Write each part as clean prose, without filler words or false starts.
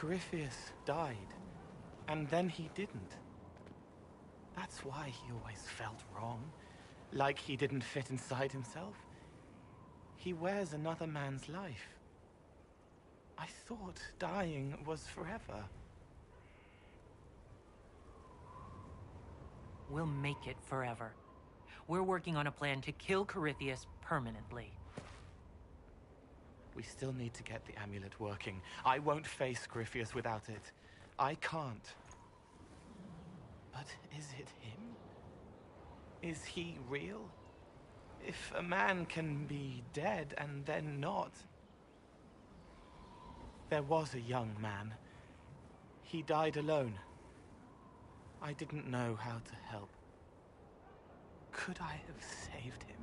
Corifeus died, and then he didn't. That's why he always felt wrong, like he didn't fit inside himself. He wears another man's life. I thought dying was forever. We'll make it forever. We're working on a plan to kill Corifeus permanently. We still need to get the amulet working. I won't face Gracias without it. I can't. But is it him? Is he real? If a man can be dead and then not... There was a young man. He died alone. I didn't know how to help. Could I have saved him?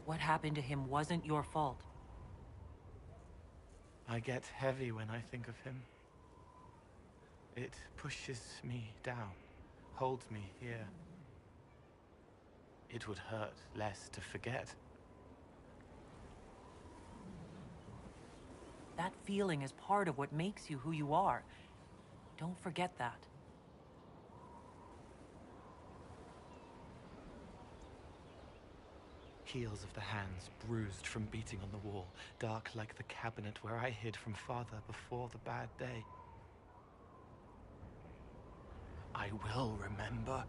What happened to him wasn't your fault. I get heavy when I think of him. It pushes me down, holds me here. It would hurt less to forget. That feeling is part of what makes you who you are. Don't forget that. Heels of the hands bruised from beating on the wall, dark like the cabinet where I hid from Father before the bad day. I will remember.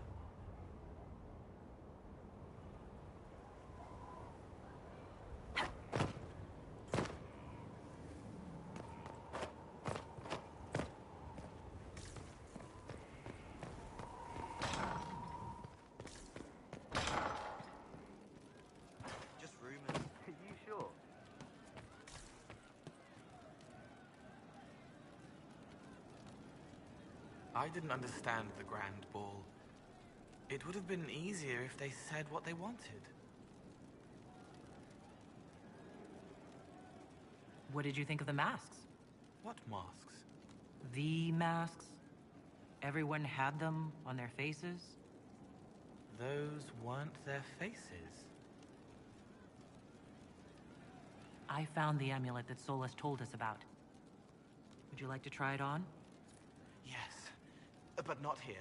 I didn't understand the Grand Ball. It would have been easier if they said what they wanted. What did you think of the masks? What masks? The masks. Everyone had them on their faces. Those weren't their faces. I found the amulet that Solus told us about. Would you like to try it on? Yes. But not here.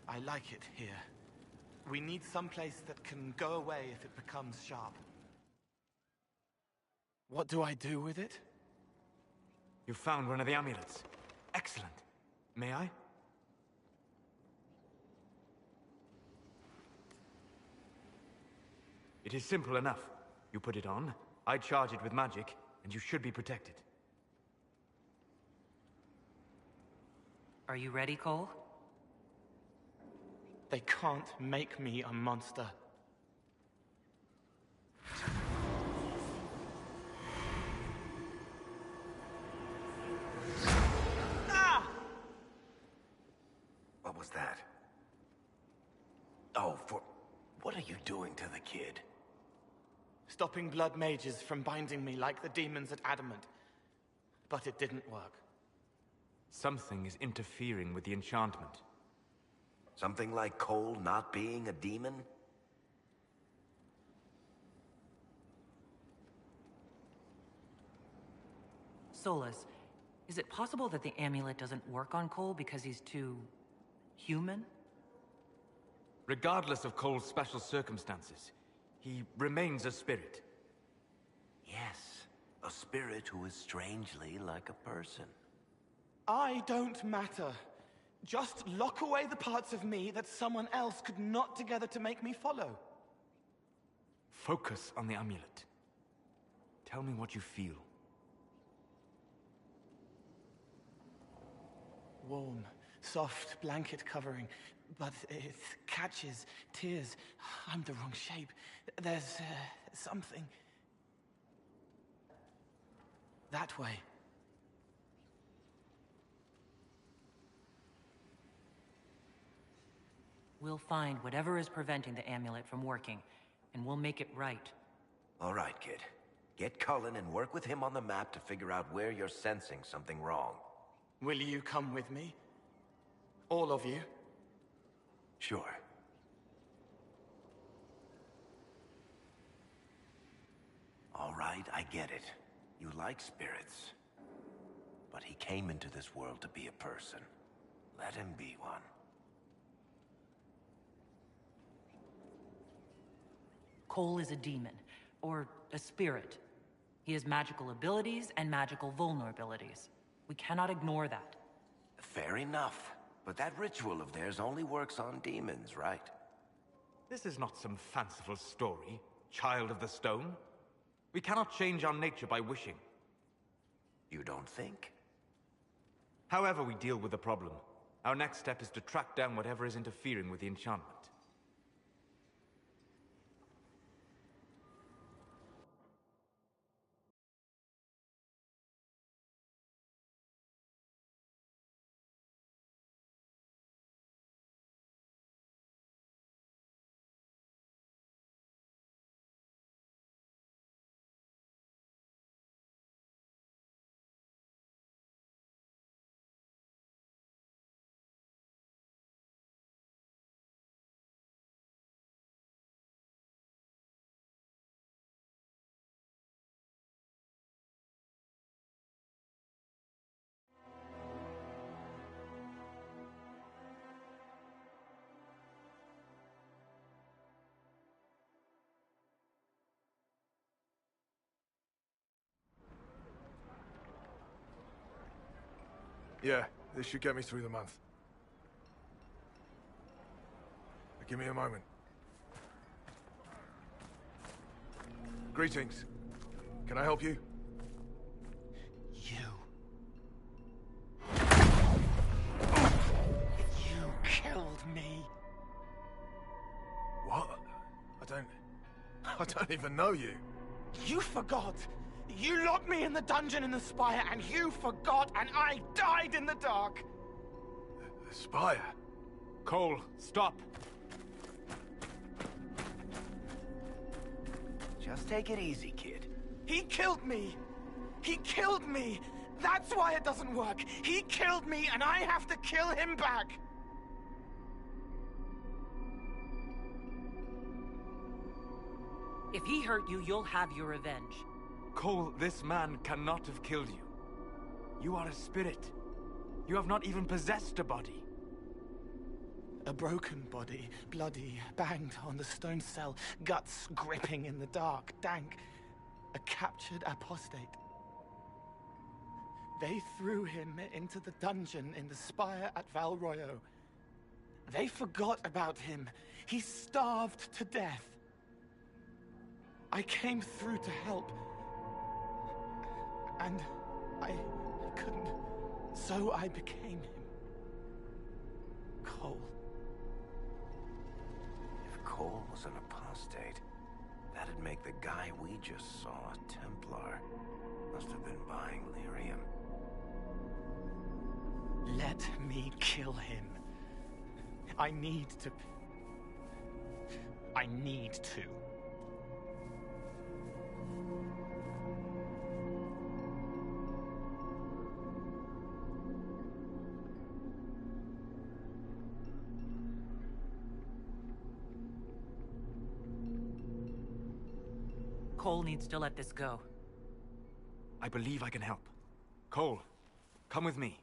I like it here. We need some place that can go away if it becomes sharp. What do I do with it? You found one of the amulets. Excellent. May I? It is simple enough. You put it on, I charge it with magic, and you should be protected. Are you ready, Cole? They can't make me a monster. Ah! What was that? Oh, what are you doing to the kid? Stopping blood mages from binding me like the demons at Adamant. But it didn't work. Something is interfering with the enchantment. Something like Cole not being a demon? Solus, is it possible that the amulet doesn't work on Cole because he's too... human? Regardless of Cole's special circumstances, he remains a spirit. Yes, a spirit who is strangely like a person. I don't matter. Just lock away the parts of me that someone else could knot together to make me follow. Focus on the amulet. Tell me what you feel. Warm, soft blanket covering, but it catches tears. I'm the wrong shape. There's something. That way. We'll find whatever is preventing the amulet from working, and we'll make it right. All right, kid. Get Cullen and work with him on the map to figure out where you're sensing something wrong. Will you come with me? All of you? Sure. right, I get it. You like spirits. But he came into this world to be a person. Let him be one. Cole is a demon, or a spirit. He has magical abilities and magical vulnerabilities. We cannot ignore that. Fair enough. But that ritual of theirs only works on demons, right? This is not some fanciful story, child of the stone. We cannot change our nature by wishing. You don't think? However we deal with the problem, our next step is to track down whatever is interfering with the enchantment. Yeah, this should get me through the month. But give me a moment. Greetings. Can I help you? You killed me. What? I don't even know you. You forgot. You locked me in the dungeon in the spire, and you forgot, and I died in the dark. The spire? Cole, stop! Just take it easy, kid. He killed me. He killed me. That's why it doesn't work. He killed me, and I have to kill him back. If he hurt you, you'll have your revenge. Cole, this man cannot have killed you. You are a spirit. You have not even possessed a body. A broken body, bloody, banged on the stone cell, guts gripping in the dark, dank. A captured apostate. They threw him into the dungeon in the spire at Val Royo. They forgot about him. He starved to death. I came through to help. And I couldn't. So I became him. Cole. If Cole was an apostate, that'd make the guy we just saw a Templar. Must have been buying lyrium. Let me kill him. I need to. Cole needs to let this go. I believe I can help. Cole, come with me.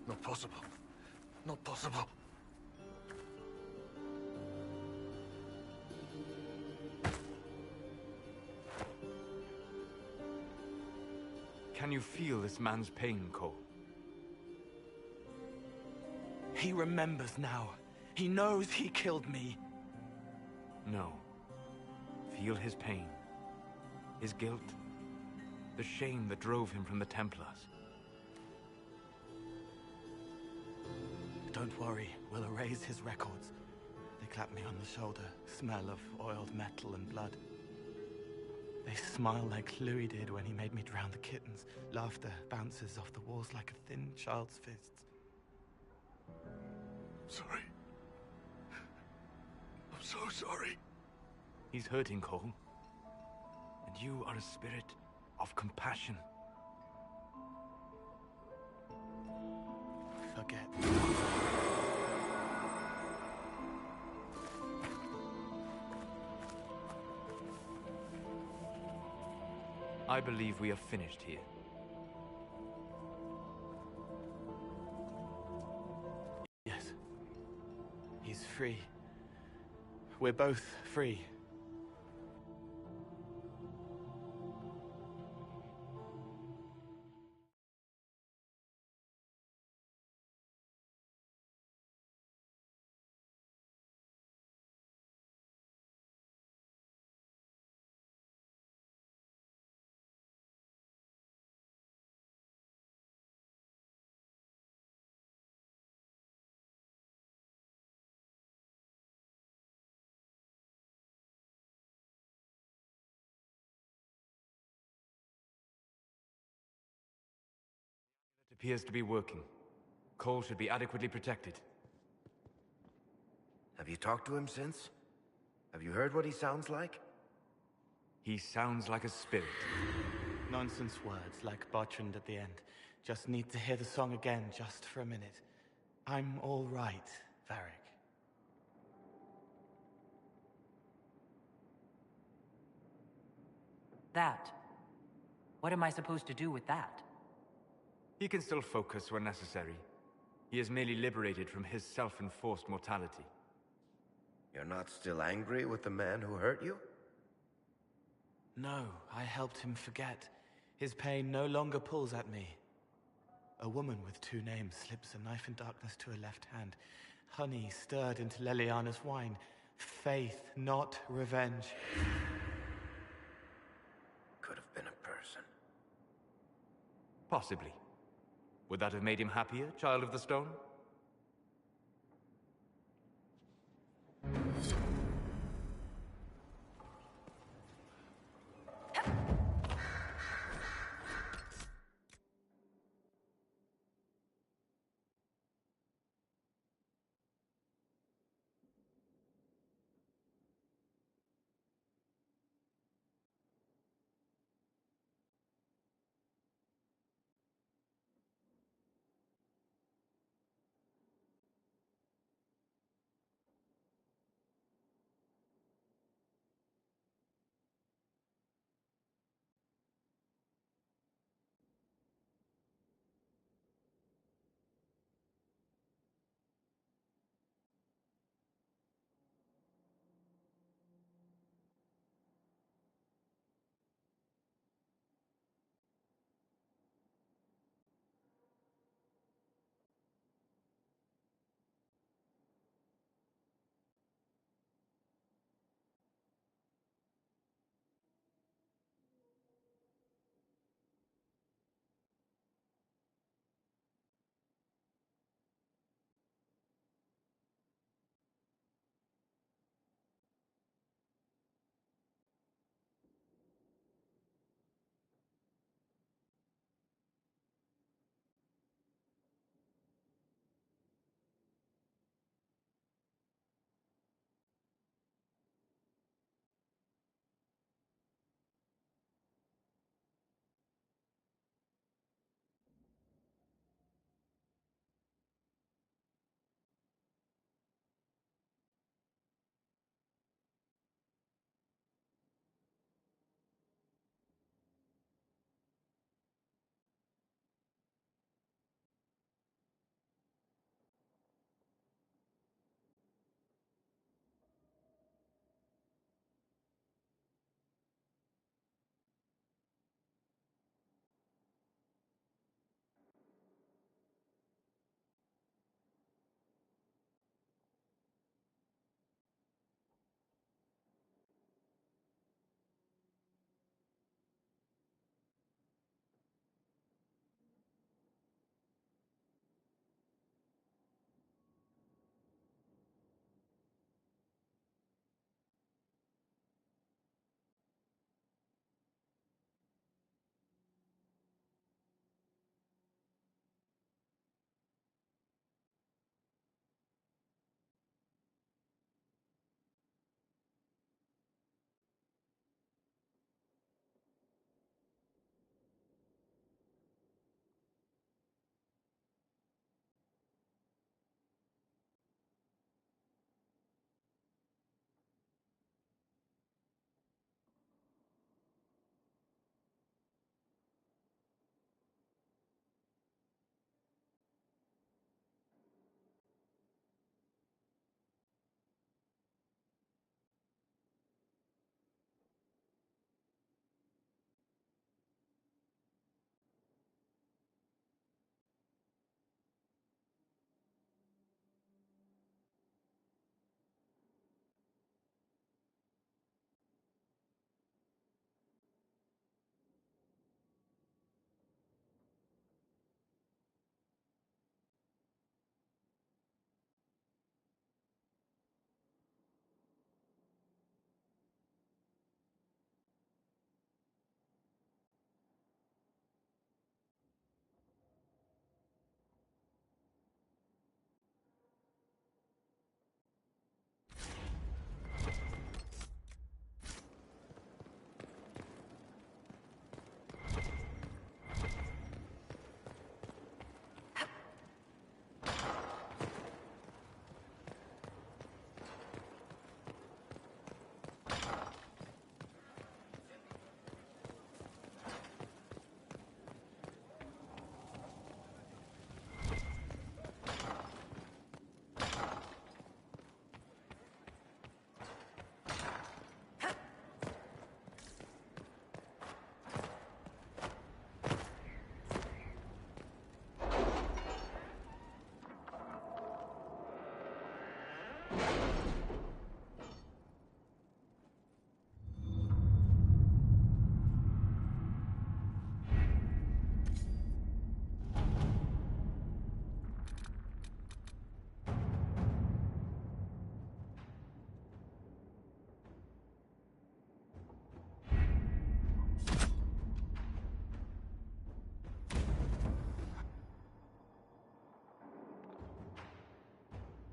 Not possible. Not possible. Can you feel this man's pain, Cole? He remembers now. He knows he killed me. No. Feel his pain. His guilt. The shame that drove him from the Templars. Don't worry, we'll erase his records. They clap me on the shoulder, smell of oiled metal and blood. They smile like Louis did when he made me drown the kittens. Laughter bounces off the walls like a thin child's fists. Sorry. I'm so sorry. He's hurting, Cole. And you are a spirit of compassion. Forget. I believe we are finished here. Yes. He's free. We're both free. It appears to be working. Cole should be adequately protected. Have you talked to him since? Have you heard what he sounds like? He sounds like a spirit. Nonsense words like Bertrand at the end. Just need to hear the song again just for a minute. I'm all right, Varric. That. What am I supposed to do with that? He can still focus when necessary. He is merely liberated from his self-enforced mortality. You're not still angry with the man who hurt you? No, I helped him forget. His pain no longer pulls at me. A woman with 2 names slips a knife in darkness to her left hand. Honey stirred into Leliana's wine. Faith, not revenge. Could have been a person. Possibly. Would that have made him happier, Child of the Stone?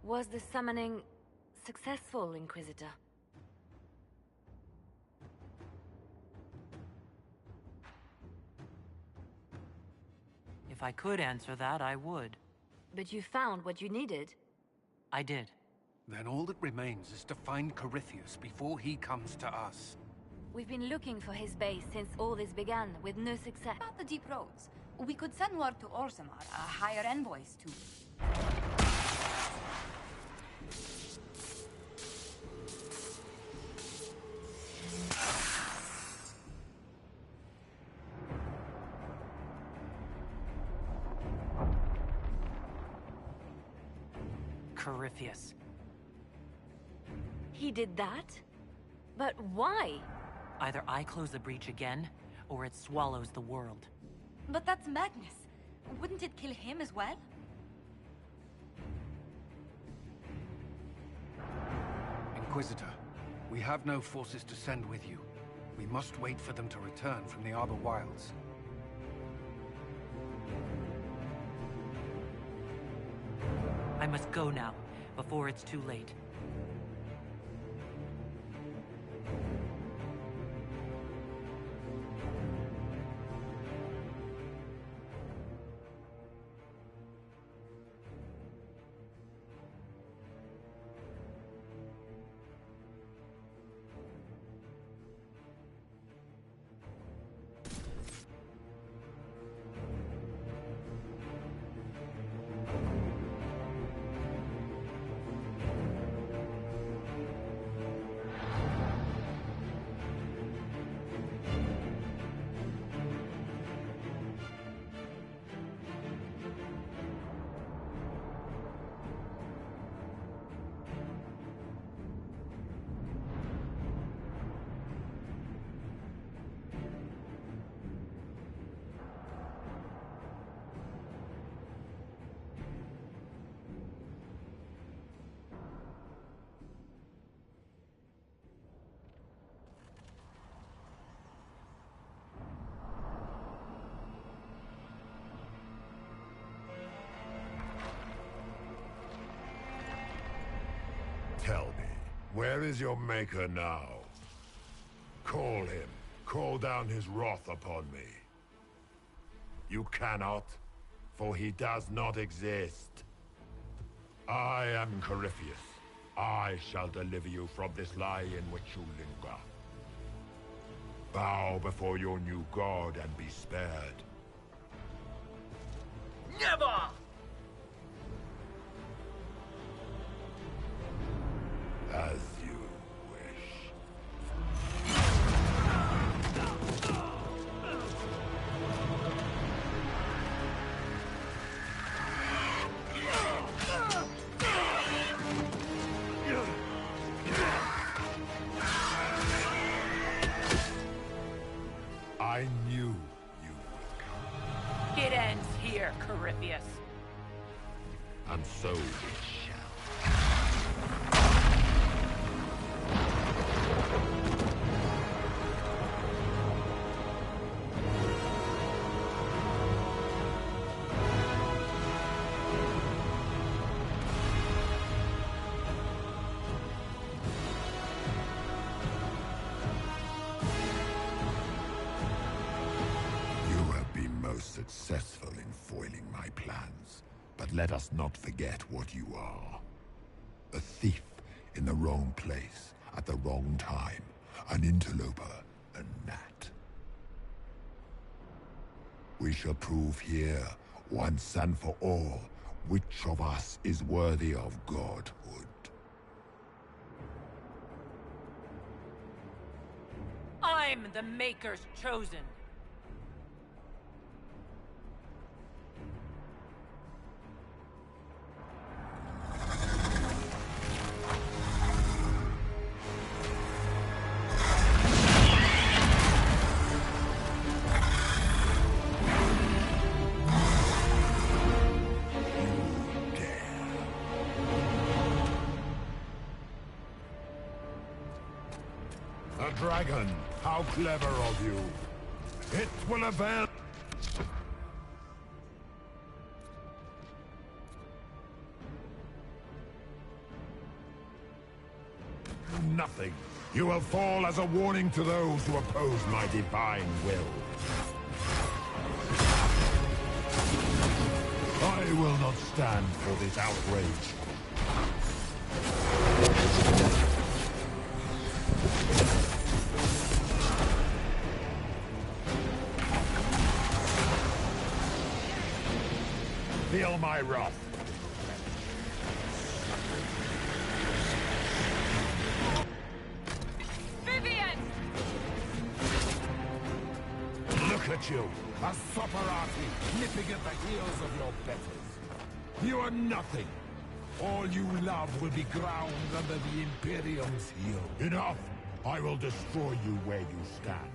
Was the summoning successful, Inquisitor? If I could answer that, I would. But you found what you needed? I did. Then all that remains is to find Corifeus before he comes to us. We've been looking for his base since all this began, with no success. About the deep roads, we could send word to Orzammar, hire envoys to... Corifeus. He did that? But why? Either I close the breach again, or it swallows the world. But that's madness. Wouldn't it kill him as well? Inquisitor, we have no forces to send with you. We must wait for them to return from the Arbor Wilds. I must go now, before it's too late. Tell me, where is your maker now? Call him. Call down his wrath upon me. You cannot, for he does not exist. I am Corifeus. I shall deliver you from this lie in which you linger. Bow before your new god and be spared. Never! As you wish. I knew you would come. It ends here, Corifeus. And so it shall. Successful in foiling my plans, but let us not forget what you are. A thief in the wrong place at the wrong time, an interloper, a gnat. We shall prove here, once and for all, which of us is worthy of godhood. I'm the Maker's chosen. A dragon! How clever of you! It will avail... nothing. You will fall as a warning to those who oppose my divine will. I will not stand for this outrage. Feel my wrath. Look at you, a Soparati, nipping at the heels of your betters. You are nothing. All you love will be ground under the Imperium's heel. Enough! I will destroy you where you stand.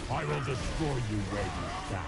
I will destroy you where you stand.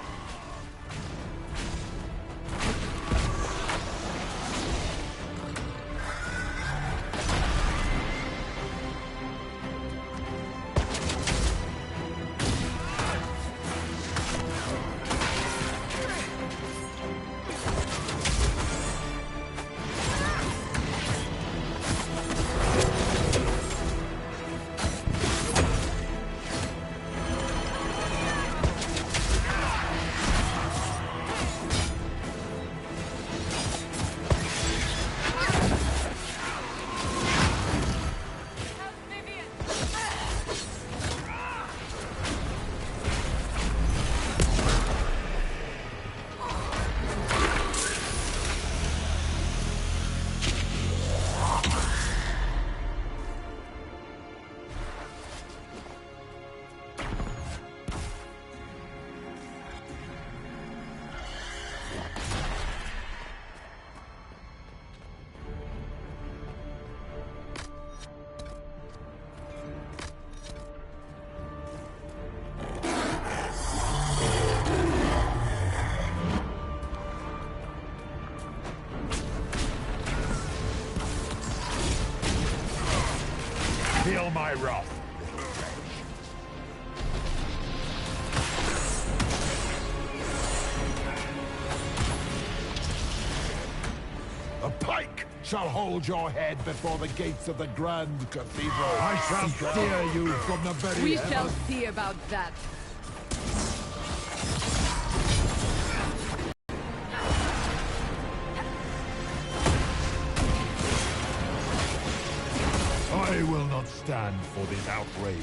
Feel my wrath. A pike shall hold your head before the gates of the Grand Cathedral. I shall steer you from the very We heaven. shall see about that. I will not stand for this outrage.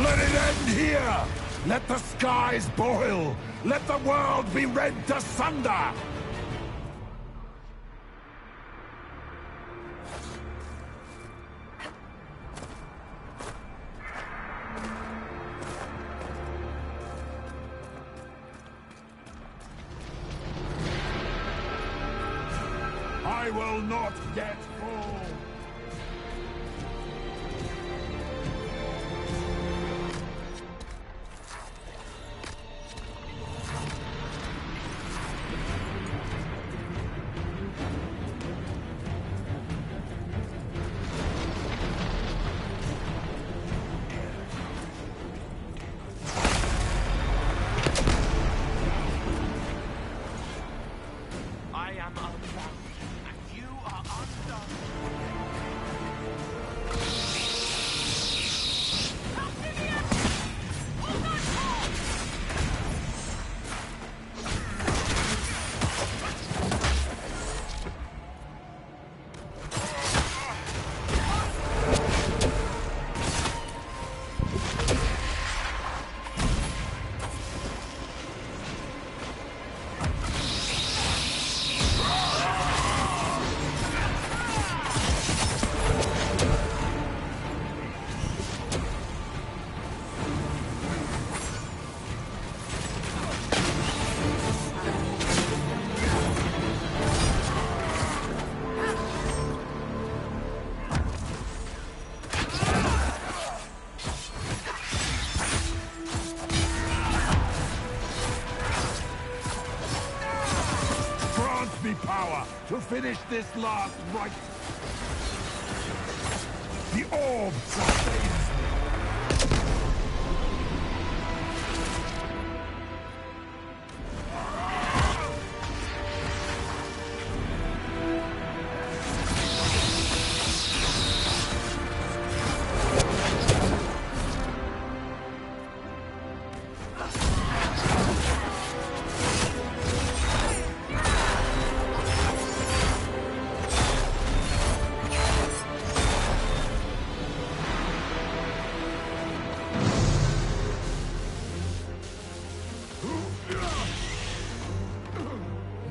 Let it end here! Let the skies boil! Let the world be rent asunder! I will not yet fall! I am unbound, and you are undone. Grant me power to finish this last rite! The orb sustains me!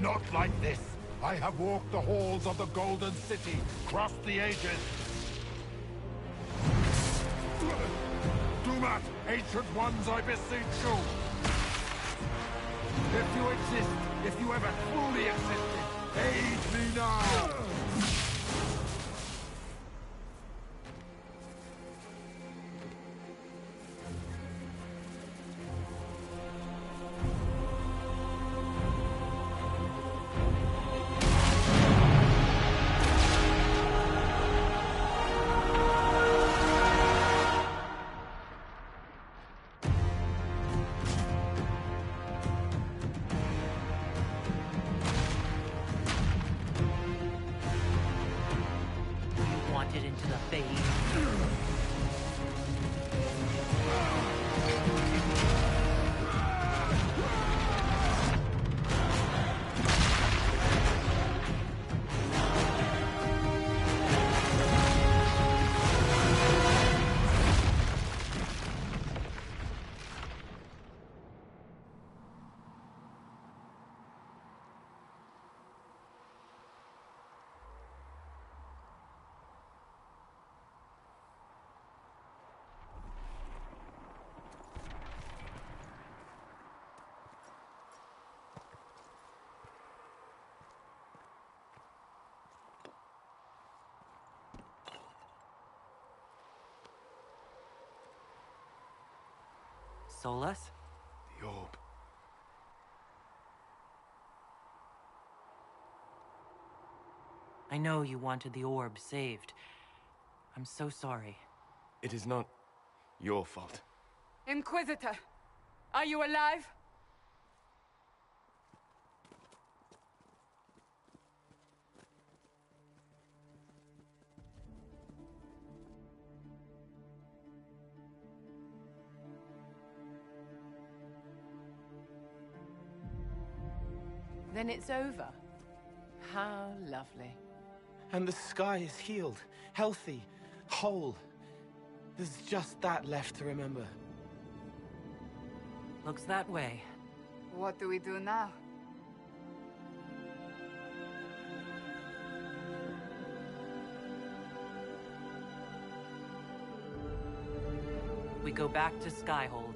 Not like this. I have walked the halls of the Golden City, crossed the ages. Do not, ancient ones, I beseech you. If you exist, if you ever truly existed, aid me now. Wanted into the fade. Solus? The orb. I know you wanted the orb saved. I'm so sorry. It is not your fault. Inquisitor, are you alive? Then it's over. How lovely. And the sky is healed, healthy, whole. There's just that left to remember. Looks that way. What do we do now? We go back to Skyhold.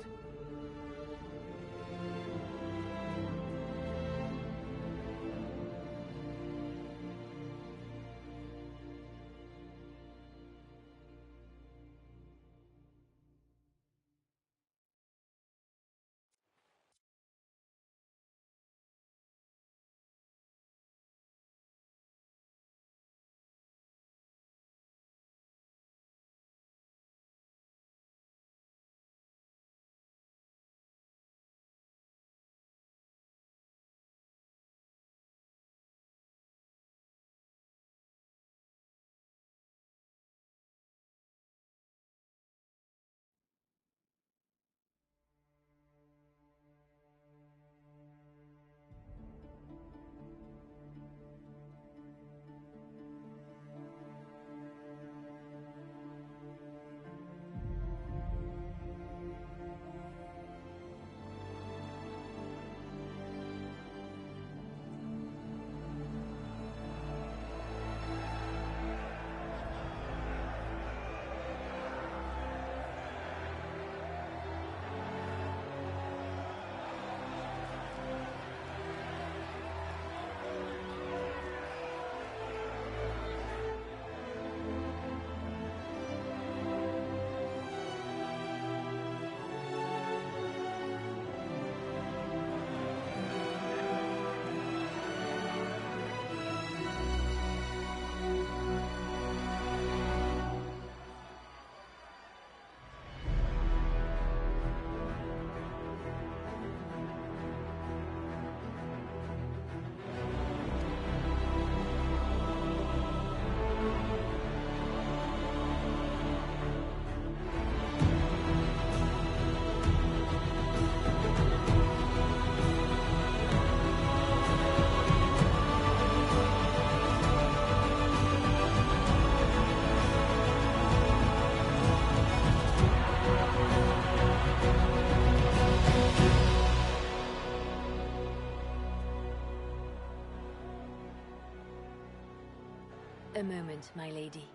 A moment, my lady.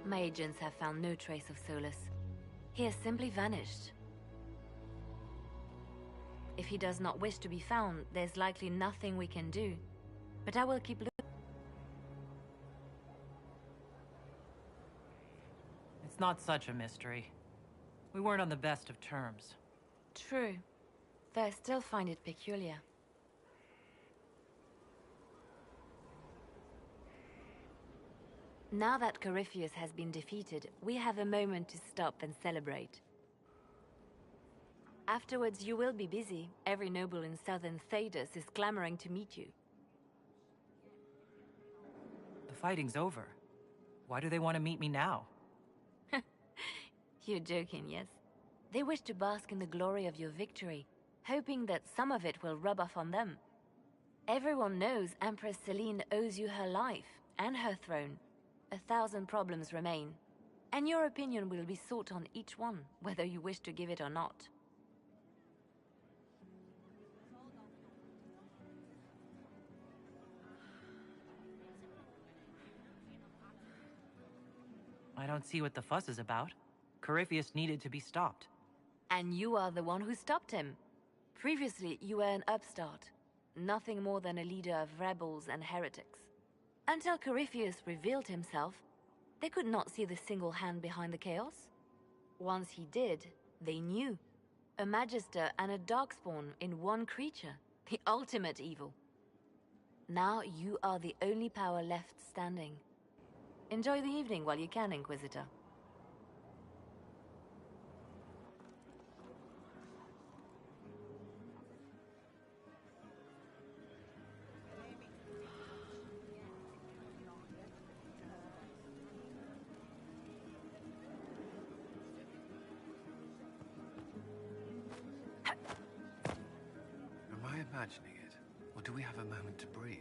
My agents have found no trace of Solus. He has simply vanished. If he does not wish to be found, there's likely nothing we can do. But I will keep looking. It's not such a mystery. We weren't on the best of terms. True, though I still find it peculiar. Now that Corifeus has been defeated, we have a moment to stop and celebrate. Afterwards, you will be busy. Every noble in southern Thedas is clamoring to meet you. The fighting's over. Why do they want to meet me now? You're joking, yes? They wish to bask in the glory of your victory, hoping that some of it will rub off on them. Everyone knows Empress Celine owes you her life and her throne. 1,000 problems remain, and your opinion will be sought on each one, whether you wish to give it or not. I don't see what the fuss is about. Corifeus needed to be stopped. And you are the one who stopped him. Previously, you were an upstart, nothing more than a leader of rebels and heretics. Until Corifeus revealed himself, they could not see the single hand behind the chaos. Once he did, they knew. A Magister and a Darkspawn in one creature, the ultimate evil. Now you are the only power left standing. Enjoy the evening while you can, Inquisitor. Am I imagining it? Or do we have a moment to breathe?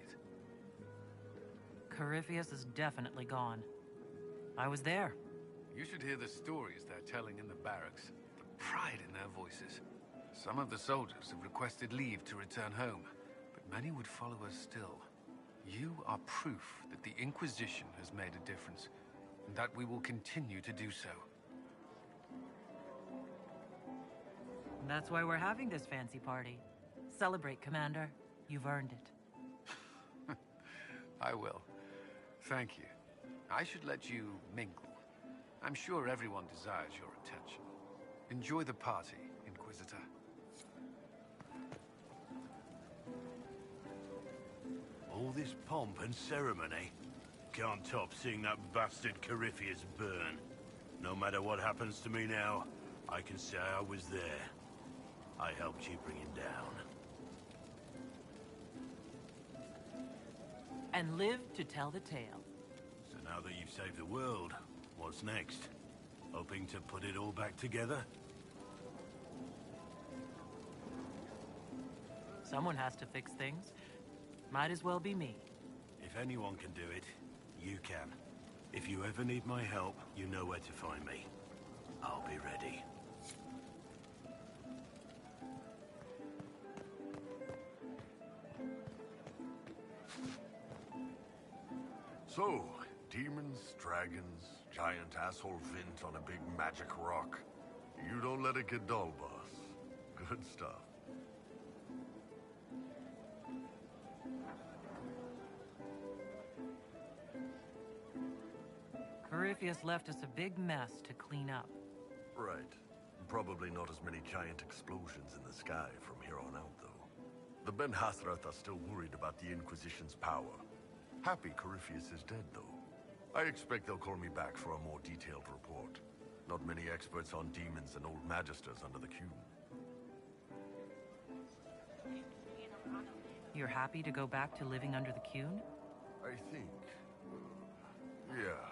Corifeus is definitely gone. I was there. You should hear the stories they're telling in the barracks. The pride in their voices. Some of the soldiers have requested leave to return home, but many would follow us still. You are proof that the Inquisition has made a difference, and that we will continue to do so. That's why we're having this fancy party. Celebrate, Commander. You've earned it. I will. Thank you. I should let you mingle. I'm sure everyone desires your attention. Enjoy the party, Inquisitor. All this pomp and ceremony can't top seeing that bastard Corifeus burn. No matter what happens to me now, I can say I was there. I helped you bring him down. And live to tell the tale. So now that you've saved the world, what's next? Hoping to put it all back together? Someone has to fix things. Might as well be me. If anyone can do it, you can. If you ever need my help, you know where to find me. I'll be ready. So, demons, dragons, giant asshole Vint on a big magic rock. You don't let it get dull, boss. Good stuff. Corifeus left us a big mess to clean up. Right. Probably not as many giant explosions in the sky from here on out, though. The Ben Hathrath are still worried about the Inquisition's power. Happy Corifeus is dead, though. I expect they'll call me back for a more detailed report. Not many experts on demons and old magisters under the Cube. You're happy to go back to living under the Cune? I think. Yeah.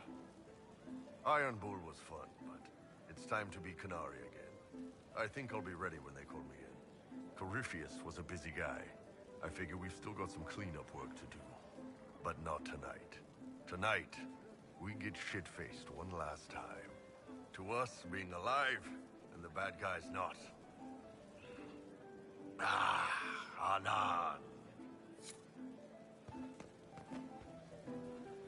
Iron Bull was fun, but it's time to be Canary again. I think I'll be ready when they call me in. Corifeus was a busy guy. I figure we've still got some cleanup work to do. But not tonight. Tonight, we get shit-faced one last time. To us, being alive, and the bad guys not. Anan.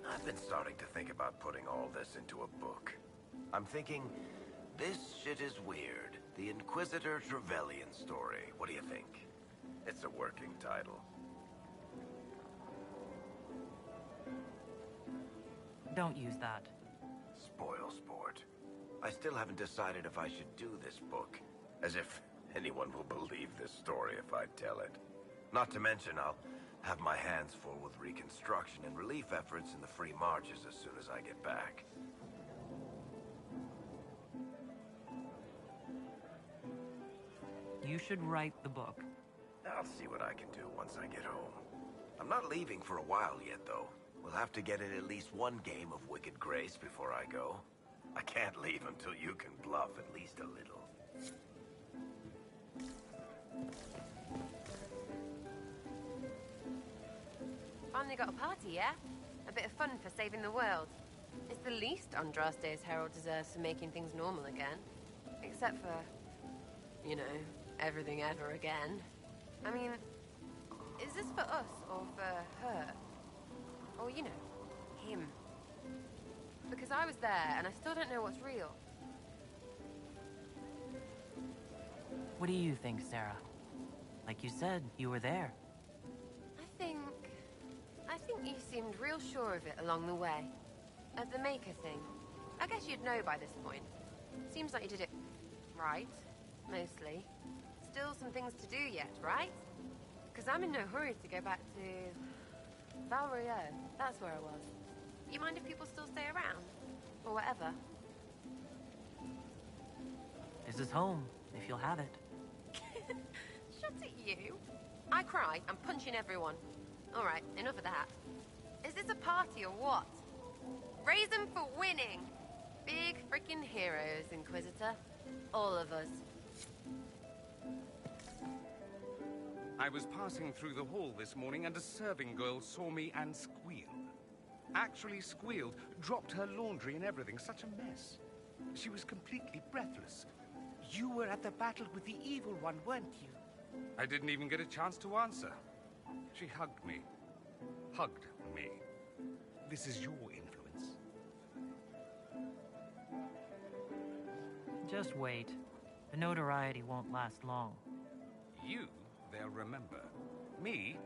I've been starting to think about putting all this into a book. I'm thinking, this shit is weird. The Inquisitor Trevelyan story. What do you think? It's a working title. Don't use that. Spoil sport. I still haven't decided if I should do this book. As if anyone will believe this story if I tell it. Not to mention, I'll have my hands full with reconstruction and relief efforts in the free marches as soon as I get back. You should write the book. I'll see what I can do once I get home. I'm not leaving for a while yet, though. We'll have to get in at least one game of Wicked Grace before I go. I can't leave until you can bluff at least a little. Finally got a party, yeah? A bit of fun for saving the world. It's the least Andraste's Herald deserves for making things normal again. Except for, you know, everything ever again. I mean, is this for us or for her? Or, you know, him? Because I was there and I still don't know what's real. What do you think, Sarah? Like you said, you were there. I think you seemed real sure of it along the way. Of the Maker thing. I guess you'd know by this point. Seems like you did it right, mostly. Still some things to do yet, right? Because I'm in no hurry to go back to Valrio. That's where I was. You mind if people still stay around? Or whatever? This is home, if you'll have it. Shut it, you. I cry, I'm punching everyone. Alright, enough of that. Is this a party or what? Raise them for winning! Big freaking heroes, Inquisitor. All of us. I was passing through the hall this morning and a serving girl saw me and squealed. actually squealed, dropped her laundry and everything. Such a mess. She was completely breathless. You were at the battle with the evil one, weren't you? I didn't even get a chance to answer. She hugged me. Hugged me. This is your influence. Just wait. The notoriety won't last long. You, they'll remember. Me,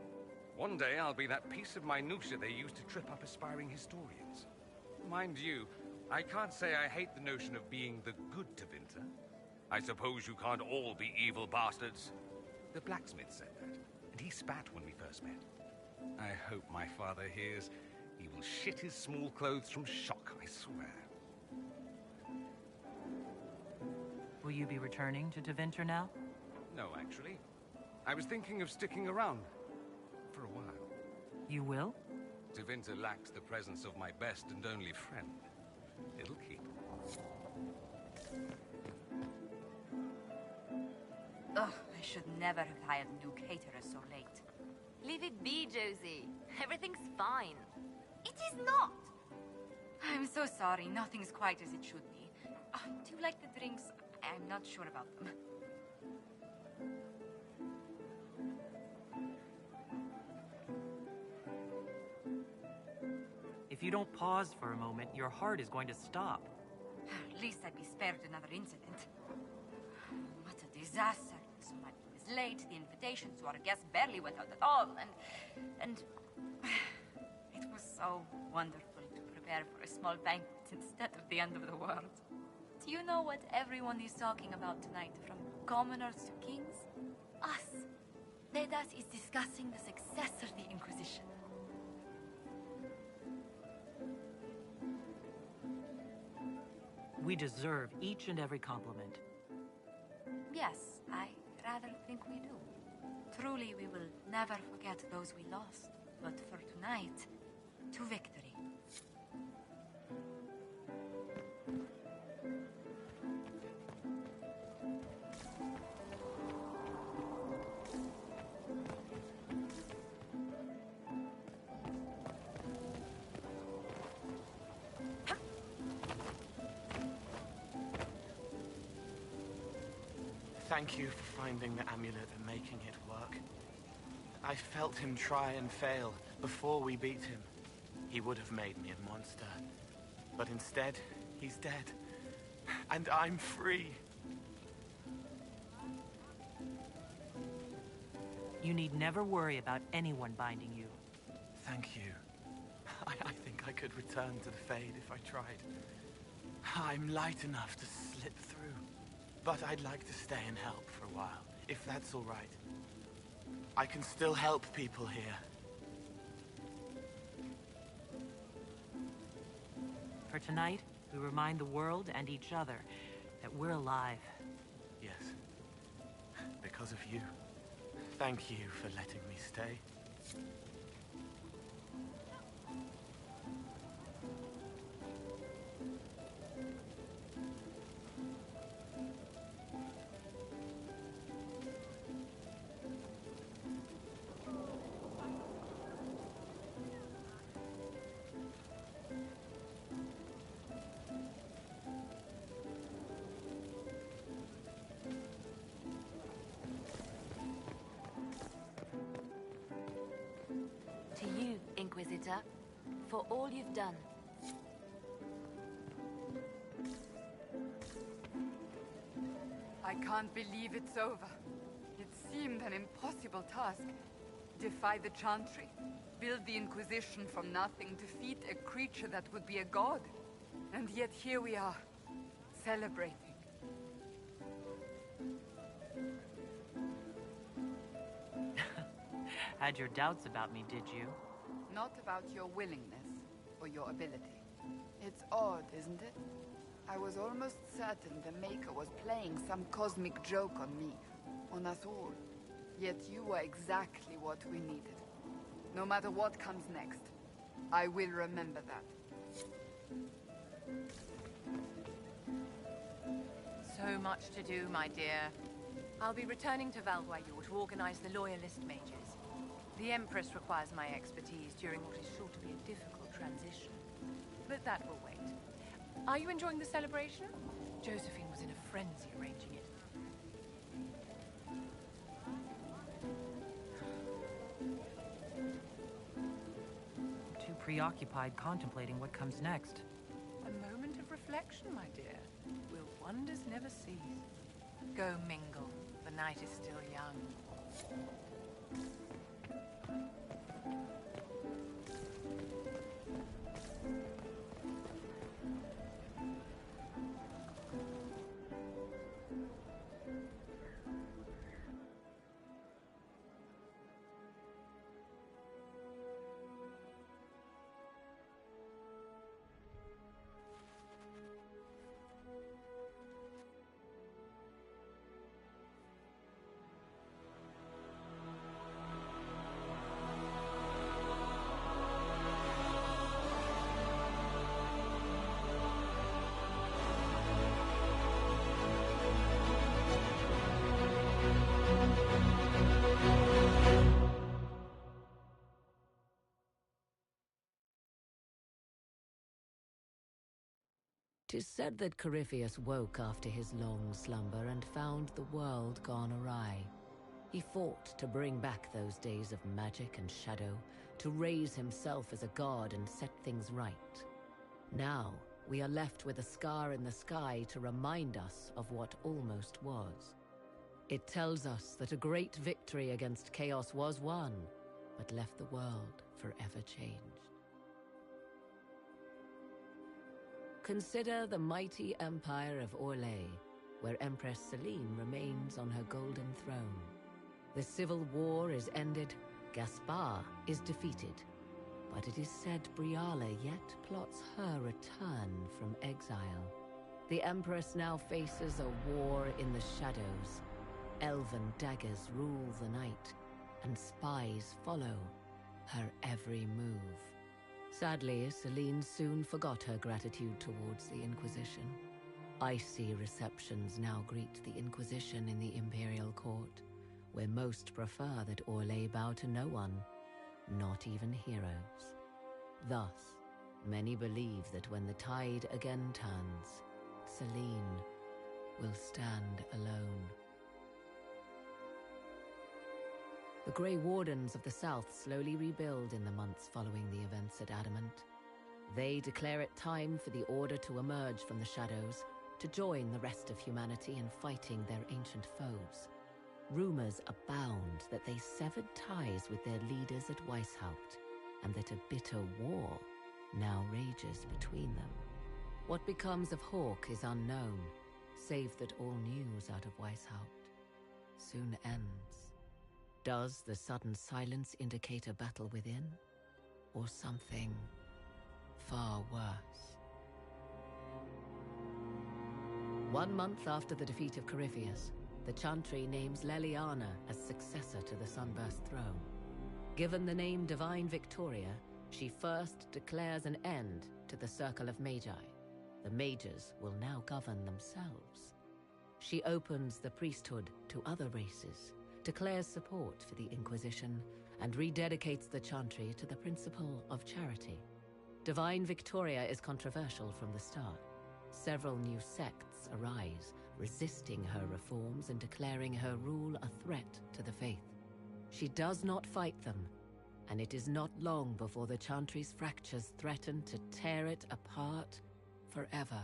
one day I'll be that piece of minutia they use to trip up aspiring historians. Mind you, I can't say I hate the notion of being the good Tevinter. I suppose you can't all be evil bastards. The blacksmith said that, and he spat when we first met. I hope my father hears. He will shit his small clothes from shock, I swear. Will you be returning to Tevinter now? No, actually. I was thinking of sticking around. For a while. You will? Tevinter lacks the presence of my best and only friend. It'll keep. Ugh, I should never have hired new caterers so late. Leave it be, Josie. Everything's fine. It is not! I'm so sorry, nothing's quite as it should be. Do you like the drinks? I'm not sure about them. If you don't pause for a moment, your heart is going to stop. At least I'd be spared another incident. What a disaster. So much was late, the invitations to our guests barely went out at all, and it was so wonderful to prepare for a small banquet instead of the end of the world. Do you know what everyone is talking about tonight, from commoners to kings? Us. Dedas is discussing the success of the Inquisition. We deserve each and every compliment. Yes, I rather think we do. Truly, we will never forget those we lost. But for tonight, to victory. Thank you for finding the amulet and making it work. I felt him try and fail before we beat him. He would have made me a monster. But instead, he's dead. And I'm free. You need never worry about anyone binding you. Thank you. I think I could return to the Fade if I tried. I'm light enough to slip through. But I'd like to stay and help for a while, if that's all right. I can still help people here. For tonight, we remind the world and each other that we're alive. Yes. Because of you. Thank you for letting me stay. To you, Inquisitor, for all you've done. I can't believe it's over. It seemed an impossible task. Defy the Chantry, build the Inquisition from nothing, defeat a creature that would be a god. And yet here we are, celebrating. Had your doubts about me, did you? Not about your willingness, or your ability. It's odd, isn't it? I was almost certain the Maker was playing some cosmic joke on me, on us all. Yet you were exactly what we needed. No matter what comes next, I will remember that. So much to do, my dear. I'll be returning to Valdoyor to organize the Loyalist mages. The Empress requires my expertise during what is sure to be a difficult transition. But that will wait. Are you enjoying the celebration? Josephine was in a frenzy arranging it. I'm too preoccupied contemplating what comes next. A moment of reflection, my dear. Will wonders never cease? Go mingle. The night is still young. Tis said that Corifeus woke after his long slumber and found the world gone awry. He fought to bring back those days of magic and shadow, to raise himself as a god and set things right. Now, we are left with a scar in the sky to remind us of what almost was. It tells us that a great victory against chaos was won, but left the world forever changed. Consider the mighty empire of Orlais, where Empress Celine remains on her golden throne. The civil war is ended, Gaspar is defeated, but it is said Briala yet plots her return from exile. The Empress now faces a war in the shadows. Elven daggers rule the night, and spies follow her every move. Sadly, Celine soon forgot her gratitude towards the Inquisition. Icy receptions now greet the Inquisition in the Imperial Court, where most prefer that Orlais bow to no one, not even heroes. Thus, many believe that when the tide again turns, Celine will stand alone. The Grey Wardens of the South slowly rebuild in the months following the events at Adamant. They declare it time for the Order to emerge from the shadows, to join the rest of humanity in fighting their ancient foes. Rumors abound that they severed ties with their leaders at Weishaupt, and that a bitter war now rages between them. What becomes of Hawke is unknown, save that all news out of Weishaupt soon ends. Does the sudden silence indicate a battle within, or something far worse? 1 month after the defeat of Corifeus, the Chantry names Leliana as successor to the Sunburst throne. Given the name Divine Victoria, she first declares an end to the Circle of Magi. The Mages will now govern themselves. She opens the priesthood to other races, declares support for the Inquisition, and rededicates the Chantry to the principle of charity. Divine Victoria is controversial from the start. Several new sects arise, resisting her reforms and declaring her rule a threat to the faith. She does not fight them, and it is not long before the Chantry's fractures threaten to tear it apart forever.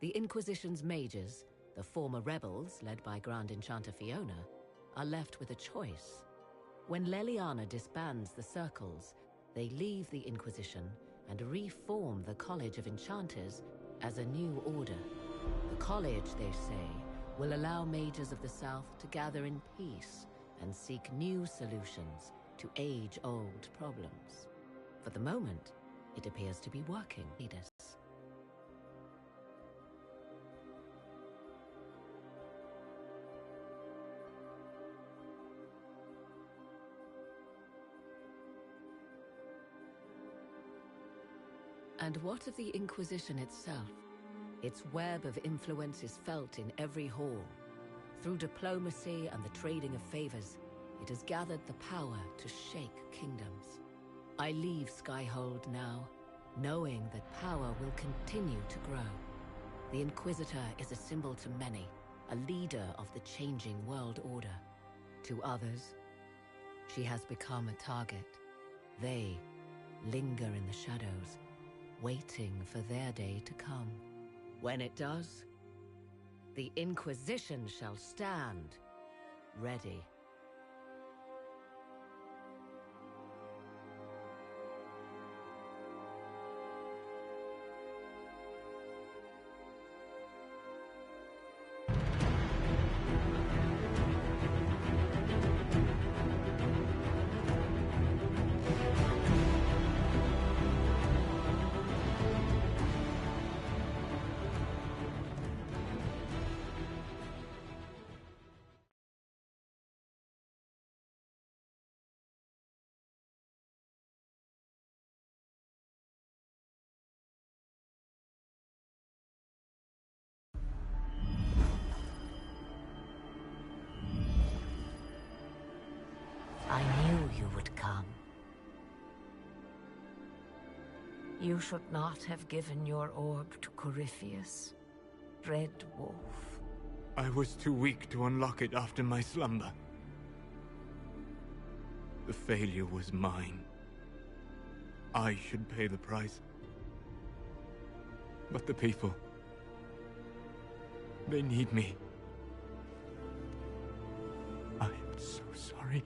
The Inquisition's mages, the former rebels led by Grand Enchanter Fiona, are left with a choice. When Leliana disbands the circles, they leave the Inquisition and reform the College of Enchanters as a new order. The college, they say, will allow mages of the South to gather in peace and seek new solutions to age-old problems. For the moment, it appears to be working. And what of the Inquisition itself? Its web of influence is felt in every hall. Through diplomacy and the trading of favors, It has gathered the power to shake kingdoms. I leave Skyhold now, knowing that power will continue to grow. The Inquisitor is a symbol to many, a leader of the changing world order. To others, she has become a target. They linger in the shadows, waiting for their day to come. When it does, the Inquisition shall stand, ready. I knew you would come. You should not have given your orb to Corifeus, Red Wolf. I was too weak to unlock it after my slumber. The failure was mine. I should pay the price. But the people... they need me. I am so sorry.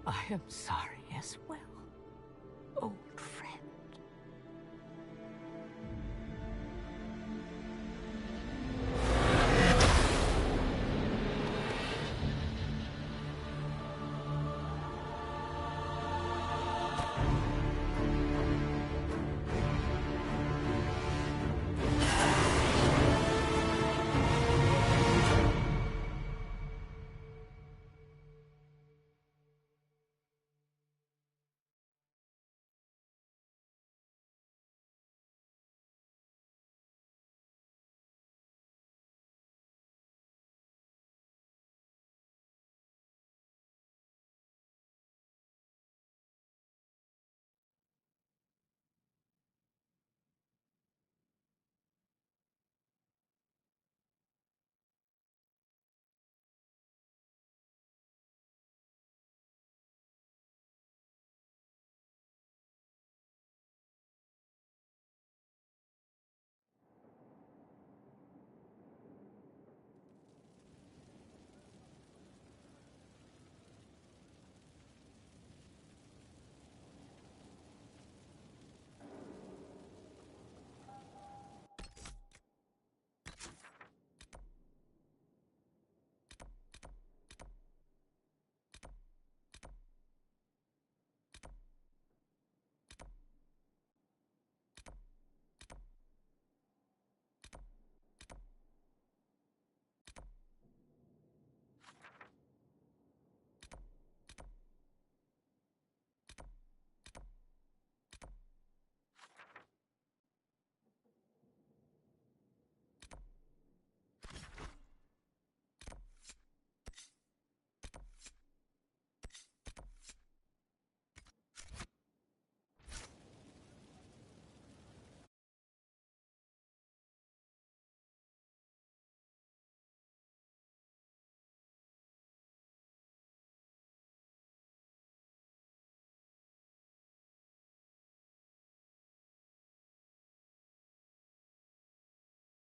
I am sorry as well. Oh,